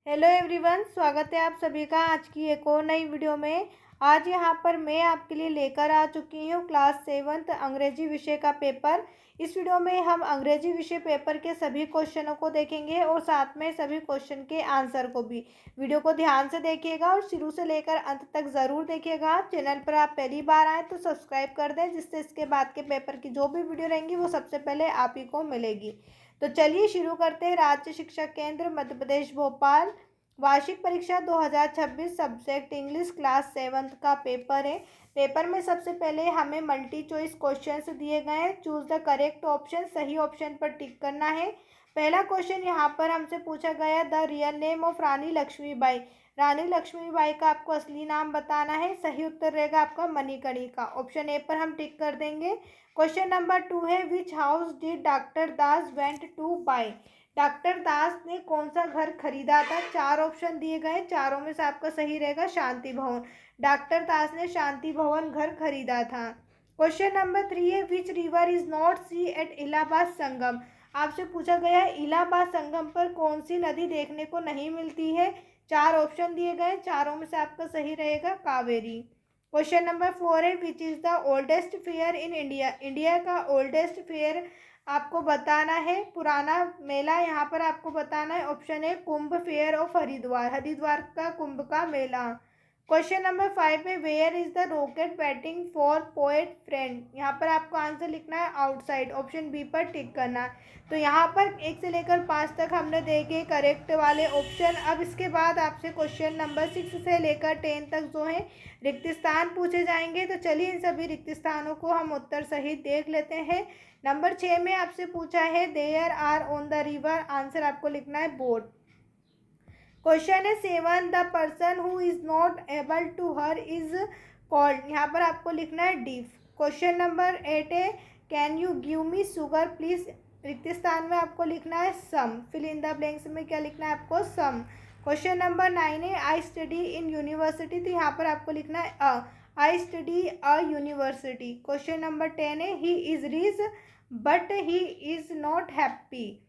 Hello everyone, स्वागत है आप सभी का आज की एक और नई वीडियो में। आज यहाँ पर मैं आपके लिए लेकर आ चुकी हूँ क्लास 7th अंग्रेजी विषय का पेपर। इस वीडियो में हम अंग्रेजी विषय पेपर के सभी क्वेश्चनों को देखेंगे और साथ में सभी क्वेश्चन के आंसर को भी। वीडियो को ध्यान से देखिएगा और शुरू से लेकर अंत तक ज़रूर देखिएगा। चैनल पर आप पहली बार आए तो सब्सक्राइब कर दें, जिससे इसके बाद के पेपर की जो भी वीडियो रहेंगी वो सबसे पहले आप ही को मिलेगी। तो चलिए शुरू करते हैं। राज्य शिक्षा केंद्र मध्य प्रदेश भोपाल वार्षिक परीक्षा 2026 सब्जेक्ट इंग्लिश क्लास 7th का पेपर है। पेपर में सबसे पहले हमें मल्टी चॉइस क्वेश्चंस दिए गए हैं। चूज द करेक्ट ऑप्शन, सही ऑप्शन पर टिक करना है। पहला क्वेश्चन यहाँ पर हमसे पूछा गया, द रियल नेम ऑफ रानी लक्ष्मीबाई। रानी लक्ष्मीबाई का आपको असली नाम बताना है। सही उत्तर रहेगा आपका मणिकर्णिका। ऑप्शन ए पर हम टिक कर देंगे। क्वेश्चन नंबर 2 है, which house did doctor Das went to buy. Doctor Das ने कौन सा घर खरीदा था। चार ऑप्शन दिए गए, चारों में से आपका सही रहेगा शांति भवन। डॉक्टर दास ने शांति भवन घर खरीदा था। क्वेश्चन नंबर 3 है, which river is not see at Allahabad Sangam. आपसे पूछा गया है इलाहाबाद संगम पर कौन सी नदी देखने को नहीं मिलती है। चार ऑप्शन दिए गए, चारों में से आपका सही रहेगा कावेरी। क्वेश्चन नंबर 4 है, which is the oldest fair in India. India का ओल्डेस्ट फेयर आपको बताना है, पुराना मेला यहाँ पर आपको बताना है। ऑप्शन है कुंभ फेयर ऑफ हरिद्वार, हरिद्वार का कुंभ का मेला। क्वेश्चन नंबर 5 में, where is the rocket batting for poet friend. यहाँ पर आपको आंसर लिखना है आउटसाइड। ऑप्शन बी पर टिक करना है। तो यहाँ पर 1 से लेकर 5 तक हमने देखे करेक्ट वाले ऑप्शन। अब इसके बाद आपसे क्वेश्चन नंबर 6 से लेकर 10 तक जो है रिक्त स्थान पूछे जाएंगे। तो चलिए इन सभी रिक्त स्थानों को हम उत्तर सहित देख लेते हैं। नंबर 6 में आपसे पूछा है, there are on the river. Answer आपको लिखना है बोट। क्वेश्चन है 7, the person who is not able to hear is called. यहाँ पर आपको लिखना है डीफ। क्वेश्चन नंबर 8 है, can you give me sugar please. रिक्त स्थान में आपको लिखना है सम। फिल इन द ब्लैंक्स में क्या लिखना है आपको सम। क्वेश्चन नंबर 9 है, आई स्टडी इन यूनिवर्सिटी। तो यहाँ पर आपको लिखना है अ। I study a university. Question number 10 है, he is rich but he is not happy.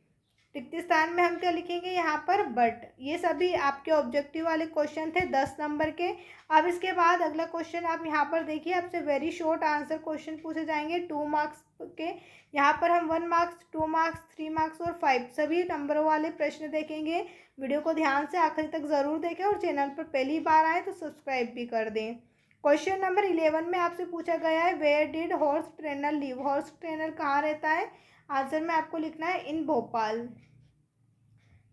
रिक्त स्थान में हम क्या लिखेंगे यहाँ पर बट। ये सभी आपके ऑब्जेक्टिव वाले क्वेश्चन थे 10 नंबर के। अब इसके बाद अगला क्वेश्चन आप यहाँ पर देखिए, आपसे वेरी शॉर्ट आंसर क्वेश्चन पूछे जाएंगे 2 मार्क्स के। यहाँ पर हम 1 मार्क्स, 2 मार्क्स, 3 मार्क्स और 5 सभी नंबरों वाले प्रश्न देखेंगे। वीडियो को ध्यान से आखिर तक ज़रूर देखें और चैनल पर पहली बार आए तो सब्सक्राइब भी कर दें। क्वेश्चन नंबर 11 में आपसे पूछा गया है, where did horse trainer live. Horse trainer कहाँ रहता है। आंसर में आपको लिखना है इन भोपाल।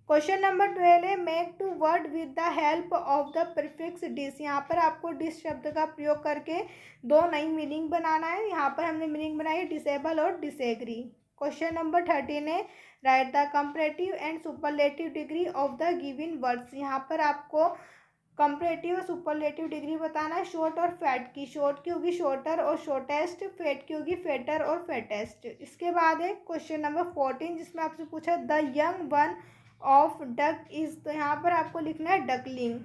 क्वेश्चन नंबर 12 है, make two word with the help of the prefix dis. यहाँ पर आपको डिस शब्द का प्रयोग करके 2 नई मीनिंग बनाना है। यहाँ पर हमने मीनिंग बनाई डिसेबल और डिसएग्री। क्वेश्चन नंबर 13 है, right the comparative and superlative degree of the given words. यहाँ पर आपको कंपैरेटिव और सुपरलेटिव डिग्री बताना है शॉर्ट और फैट की। शॉर्ट की होगी शॉर्टर और शॉर्टेस्ट, फैट की होगी फैटर और फैटेस्ट। इसके बाद है क्वेश्चन नंबर 14, जिसमें आपसे पूछा the young one of duck is. तो यहाँ पर आपको लिखना है डकलिंग।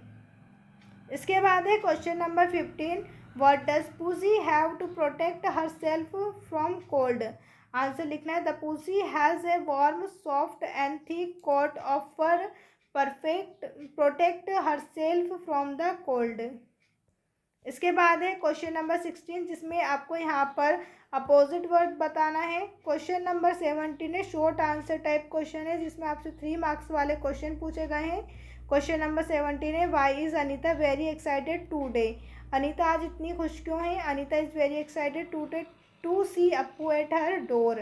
इसके बाद है question number 15, what does pussy have to protect her self from cold. Answer लिखना है the pussy has a warm soft and thick coat of fur perfect protect her self from the cold. इसके बाद है question number 16, जिसमें आपको यहाँ पर opposite word बताना है। क्वेश्चन नंबर 17 है, शॉर्ट आंसर टाइप क्वेश्चन है, जिसमें आपसे 3 मार्क्स वाले क्वेश्चन पूछे गए हैं। क्वेश्चन नंबर 17 है, why is Anita very excited today. Anita आज इतनी खुश क्यों है। Anita is very excited today to see Apu at her door.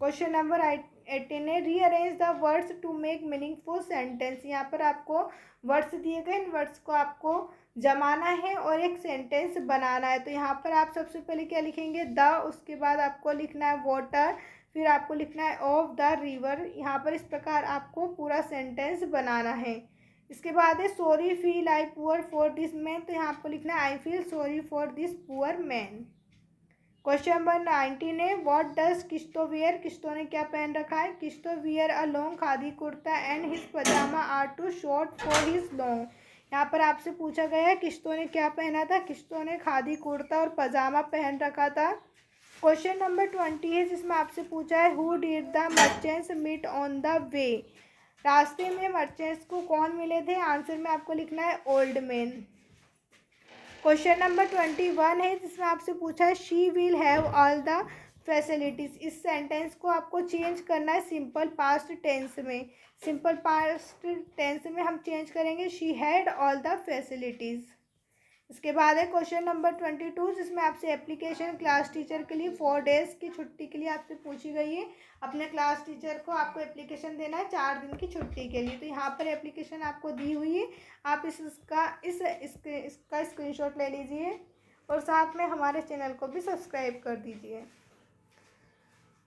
Question number 18 है, rearrange the words to make meaningful sentence. यहाँ पर आपको वर्ड्स दिए गए, इन वर्ड्स को आपको जमाना है और एक सेंटेंस बनाना है। तो यहाँ पर आप सबसे पहले क्या लिखेंगे द, उसके बाद आपको लिखना है वाटर, फिर आपको लिखना है ऑफ द रिवर। यहाँ पर इस प्रकार आपको पूरा सेंटेंस बनाना है। इसके बाद है sorry feel I poor for this man. तो यहाँ आपको लिखना है I feel sorry for this poor man. Question number 19 है, व्हाट डज किस्तो वियर। किस्तो ने क्या पहन रखा है। Kisto wear a long khadi kurta and his pyjama are too short for his long. यहाँ पर आपसे पूछा गया है किस्तो ने क्या पहना था। किस्तो ने खादी कुर्ता और पजामा पहन रखा था। क्वेश्चन नंबर 20 है, जिसमें आपसे पूछा है, who did the merchants meet on the way. रास्ते में मर्चेंट्स को कौन मिले थे? आंसर में आपको लिखना है ओल्ड मैन। क्वेश्चन नंबर 21 है जिसमें आपसे पूछा है she will have all the facilities. इस सेंटेंस को आपको चेंज करना है सिंपल पास्ट टेंस में। सिंपल पास्ट टेंस में हम चेंज करेंगे she had all the facilities. इसके बाद है क्वेश्चन नंबर 22 जिसमें आपसे एप्लीकेशन क्लास टीचर के लिए 4 डेज़ की छुट्टी के लिए आपसे पूछी गई है। अपने क्लास टीचर को आपको एप्लीकेशन देना है 4 दिन की छुट्टी के लिए। तो यहाँ पर एप्लीकेशन आपको दी हुई है, आप इसका स्क्रीनशॉट ले लीजिए और साथ में हमारे चैनल को भी सब्सक्राइब कर दीजिए।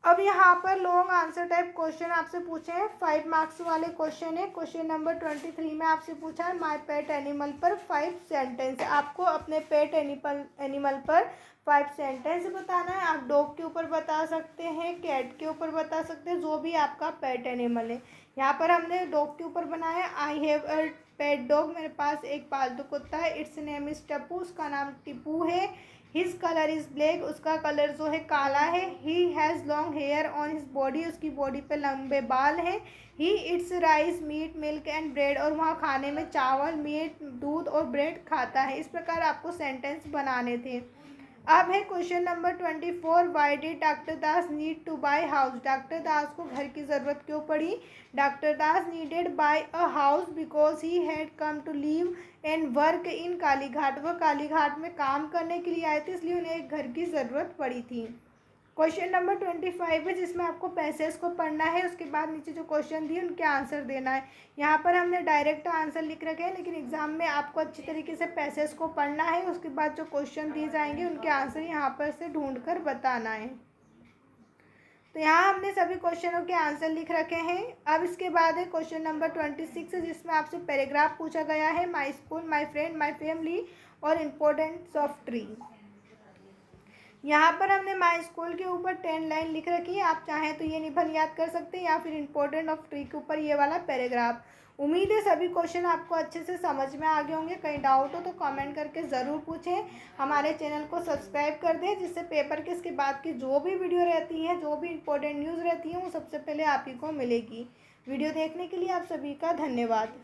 अब यहाँ पर लॉन्ग आंसर टाइप क्वेश्चन आपसे पूछे हैं, 5 मार्क्स वाले क्वेश्चन है। क्वेश्चन नंबर 23 में आपसे पूछा है माय पेट एनिमल पर 5 सेंटेंस। आपको अपने पेट एनिमल पर 5 सेंटेंस बताना है। आप डॉग के ऊपर बता सकते हैं, कैट के ऊपर बता सकते हैं, जो भी आपका पेट एनिमल है। यहाँ पर हमने डॉग के ऊपर बनाया I have a pet dog, मेरे पास एक पालतू कुत्ता है। इट्स नेम इज टप्पू, उसका नाम टिप्पू है। हिज कलर इज़ ब्लैक, उसका कलर जो है काला है। He has long hair on his body, उसकी बॉडी पे लंबे बाल हैं। He eats rice meat milk and bread, और वहाँ खाने में चावल मीट दूध और ब्रेड खाता है। इस प्रकार आपको सेंटेंस बनाने थे। अब है question number 24, why did doctor Das need to buy house. Doctor Das को घर की ज़रूरत क्यों पड़ी? Doctor Das needed buy a house because he had come to live and work in Kalighat. वह कालीघाट में काम करने के लिए आए थे, इसलिए उन्हें एक घर की ज़रूरत पड़ी थी। क्वेश्चन नंबर 25 है जिसमें आपको पैसेज को पढ़ना है, उसके बाद नीचे जो क्वेश्चन दिए उनके आंसर देना है। यहाँ पर हमने डायरेक्ट आंसर लिख रखे हैं, लेकिन एग्जाम में आपको अच्छी तरीके से पैसेज को पढ़ना है। उसके बाद जो क्वेश्चन दिए जाएंगे उनके आंसर यहाँ पर से ढूंढ कर बताना है। तो यहाँ हमने सभी क्वेश्चनों के आंसर लिख रखे हैं। अब इसके बाद है क्वेश्चन नंबर 26 जिसमें आपसे पैराग्राफ पूछा गया है, my school, my friend, my family और इम्पोर्टेंस ऑफ ट्री। यहाँ पर हमने माई स्कूल के ऊपर 10 लाइन लिख रखी है। आप चाहें तो ये निबंध याद कर सकते हैं या फिर इम्पोर्टेंट ऑफ ट्री के ऊपर ये वाला पैराग्राफ। उम्मीद है सभी क्वेश्चन आपको अच्छे से समझ में आ गए होंगे। कहीं डाउट हो तो कमेंट करके ज़रूर पूछें। हमारे चैनल को सब्सक्राइब कर दें, जिससे पेपर के इसके बाद की जो भी वीडियो रहती हैं, जो भी इम्पोर्टेंट न्यूज़ रहती हैं, वो सबसे पहले आप ही को मिलेगी। वीडियो देखने के लिए आप सभी का धन्यवाद।